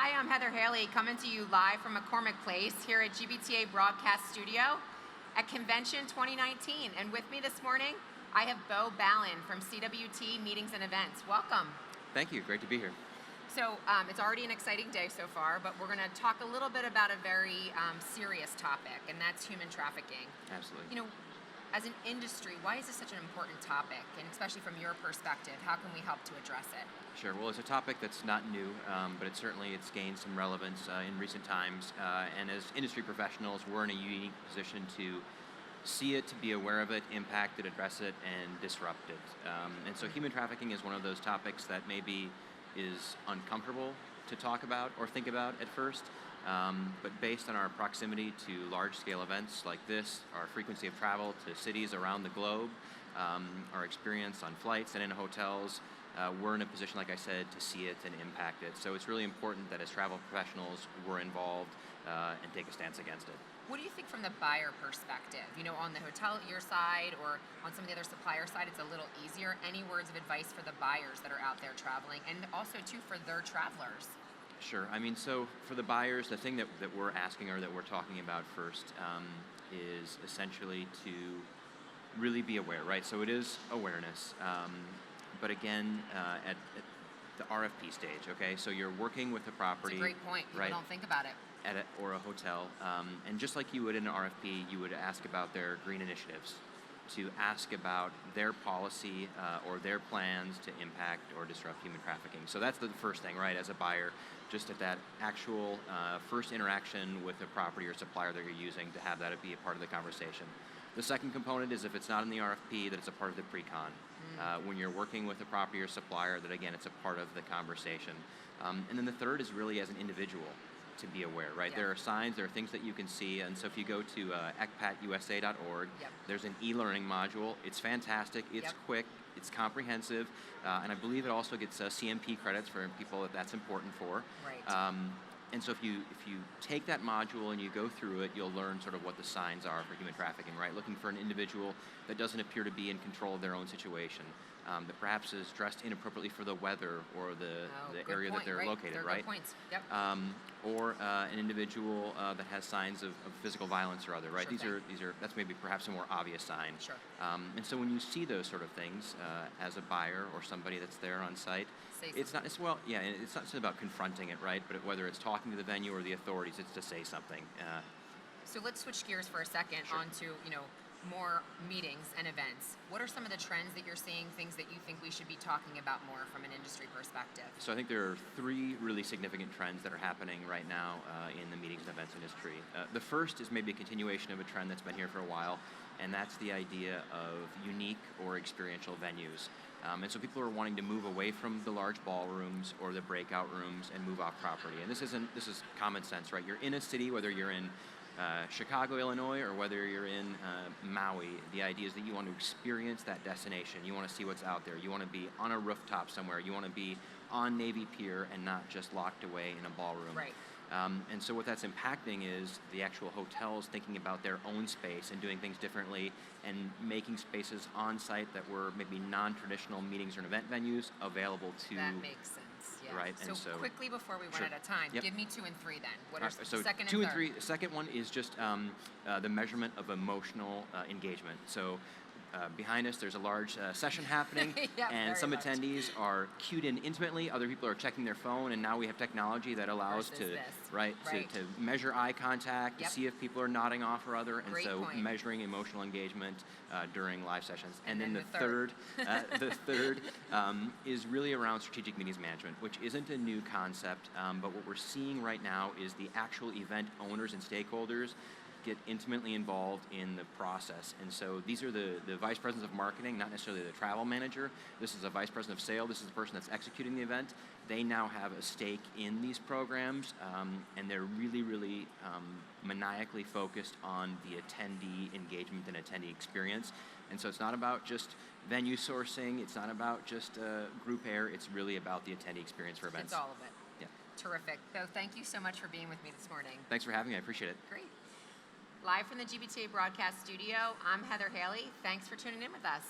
Hi, I'm Heather Haley, coming to you live from McCormick Place here at GBTA Broadcast Studio at Convention 2019. And with me this morning, I have Beau Ballin from CWT Meetings and Events. Welcome. Thank you. Great to be here. So it's already an exciting day so far, but we're going to talk a little bit about a very serious topic, and that's human trafficking. Absolutely. You know, as an industry, why is this such an important topic? And especially from your perspective, how can we help to address it? Sure. Well, it's a topic that's not new, but it's gained some relevance in recent times. And as industry professionals, we're in a unique position to see it, to be aware of it, impact it, address it, and disrupt it. And so human trafficking is one of those topics that maybe is uncomfortable to talk about or think about at first. But based on our proximity to large-scale events like this, our frequency of travel to cities around the globe, our experience on flights and in hotels, we're in a position, like I said, to see it and impact it. So it's really important that as travel professionals, we're involved and take a stance against it. What do you think from the buyer perspective? You know, on the hotelier side or on some of the other supplier side, it's a little easier. Any words of advice for the buyers that are out there traveling, and also, too, for their travelers? Sure. I mean, so for the buyers, the thing that we're asking or that we're talking about first is essentially to really be aware, right? So it is awareness. But again, at the RFP stage, okay? So you're working with a property. That's a great point. People right, don't think about it. Or a hotel. And just like you would in an RFP, you would ask about their green initiatives, to ask about their policy or their plans to impact or disrupt human trafficking. So that's the first thing, right, as a buyer, just at that actual first interaction with a property or supplier that you're using, to have that be a part of the conversation. The second component is if it's not in the RFP, that it's a part of the pre-con. When you're working with a property or supplier, that again, it's a part of the conversation. And then the third is really as an individual, to be aware, right? Yeah. There are signs, there are things that you can see, and so if you go to ecpatusa.org, Yep. there's an e-learning module. It's fantastic, it's Yep. quick, it's comprehensive, and I believe it also gets CMP credits for people that that's important for. Right. And so if you take that module and you go through it, you'll learn sort of what the signs are for human trafficking, right? Looking for an individual that doesn't appear to be in control of their own situation, that perhaps is dressed inappropriately for the weather or the area that they're located, They're right? Good points. Yep. Or an individual that has signs of physical violence or other, right? Sure These are that's maybe perhaps a more obvious sign. Sure. And so when you see those sort of things as a buyer or somebody that's there on site, it's not just about confronting it, right? But whether it's talking to the venue or the authorities, it's to say something. So let's switch gears for a second Sure. onto, more meetings and events. What are some of the trends that you're seeing, things that you think we should be talking about more from an industry perspective? So I think there are three really significant trends that are happening right now in the meetings and events industry. The first is maybe a continuation of a trend that's been here for a while, and that's the idea of unique or experiential venues. And so people are wanting to move away from the large ballrooms or the breakout rooms and move off property. And this is common sense, right? You're in a city, whether you're in Chicago, Illinois, or whether you're in Maui. The idea is that you want to experience that destination. You want to see what's out there. You want to be on a rooftop somewhere. You want to be on Navy Pier and not just locked away in a ballroom. Right. And so what that's impacting is the actual hotels thinking about their own space and doing things differently and making spaces on site that were maybe non-traditional meetings or event venues available to... That makes sense, yeah. Right, So quickly before we run Sure. out of time, Yep. give me 2 and 3 then. What are So second and two and third? three. The second one is just the measurement of emotional engagement. So behind us, there's a large session happening, Yeah, and very some large. attendees are cued in intimately. Other people are checking their phone, and now we have technology that allows Versus this. right. To measure eye contact, Yep. to see if people are nodding off or other, and Great so point. measuring emotional engagement during live sessions. And then then the the third, the third is really around strategic meetings management, which isn't a new concept, but what we're seeing right now is the actual event owners and stakeholders get intimately involved in the process. And so these are the vice presidents of marketing, not necessarily the travel manager. This is a vice president of sales. This is the person that's executing the event. They now have a stake in these programs, and they're really, really maniacally focused on the attendee engagement and attendee experience. And so it's not about just venue sourcing. It's not about just group air. It's really about the attendee experience for events. It's all of it. Yeah. Terrific. Beau, thank you so much for being with me this morning. Thanks for having me. I appreciate it. Great. Live from the GBTA Broadcast Studio, I'm Heather Haley. Thanks for tuning in with us.